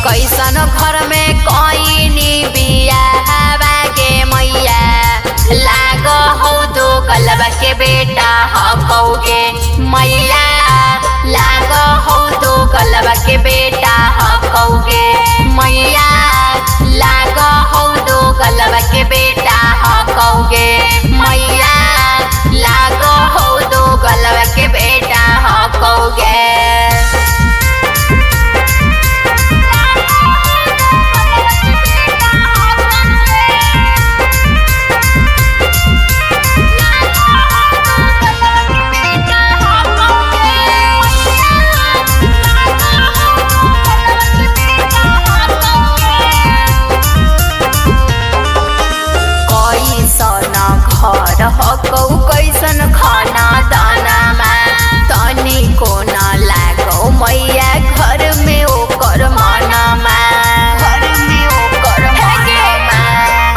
कैसन घर में कईनी बियाहवा गे मैया लाग हौ तो गलबा के बेटा हकौगे मैया लाग हौ तो गलबा के बेटा हकौगे मैया लाग हौ तो गलबा के बेटा हकौगे मैया लाग हौ तो गलबा के बेटा हकौगे। घर हकौ कैसन खाना दानामा तनिको न लागौ मैया घर में ओकर मनमा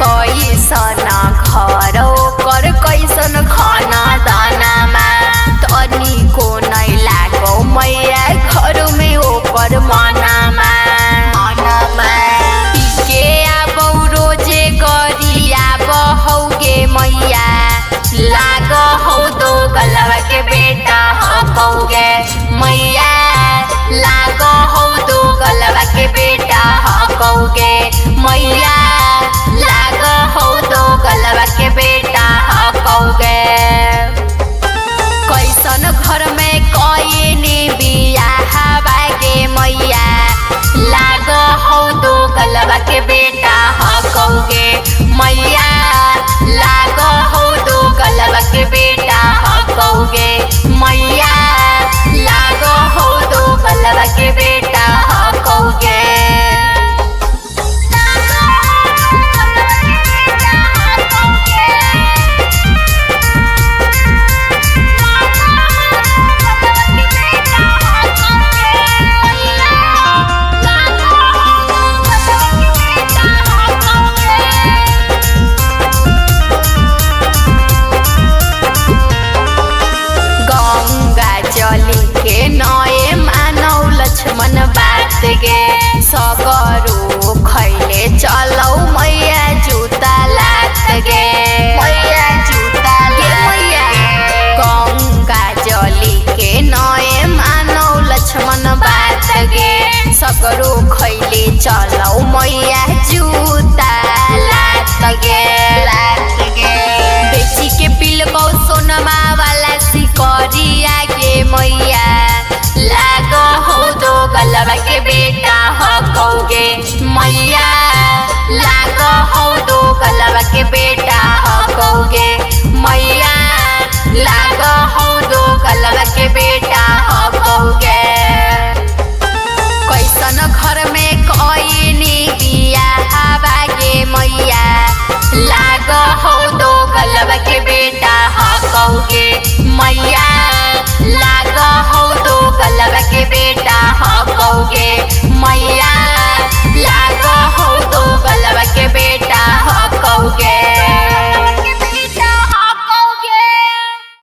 कैसन घर ओकर कैसन खाना दानामा तनिको नै लागौ मैया घर में ओकर मनमा के आबौ रोजे गरी आबहौगे मैया लाग हौ तो गलबा के बेटा हकौगे मैया लाग हौ तो गलबा के बेटा हकौगे मैया लाग हौ तो गलबा के बेटा हकौगे। कैसन घर में कईनी बियाहवा गे मैया लाग हौ तो गलबा के बेटा हकौगे मैया लाग हौ तो गलबा के बेटा हकौगे मैया लाग हौ तो गलबा के बेटा हकौगे। के नए मानौ लक्ष्मण बात गे सगरो खैले चलौ मैया जूता लात गे मैया जूता मैया गंगा जली के नए मानौ लक्ष्मण बात गे सगरो खैले चलौ मैया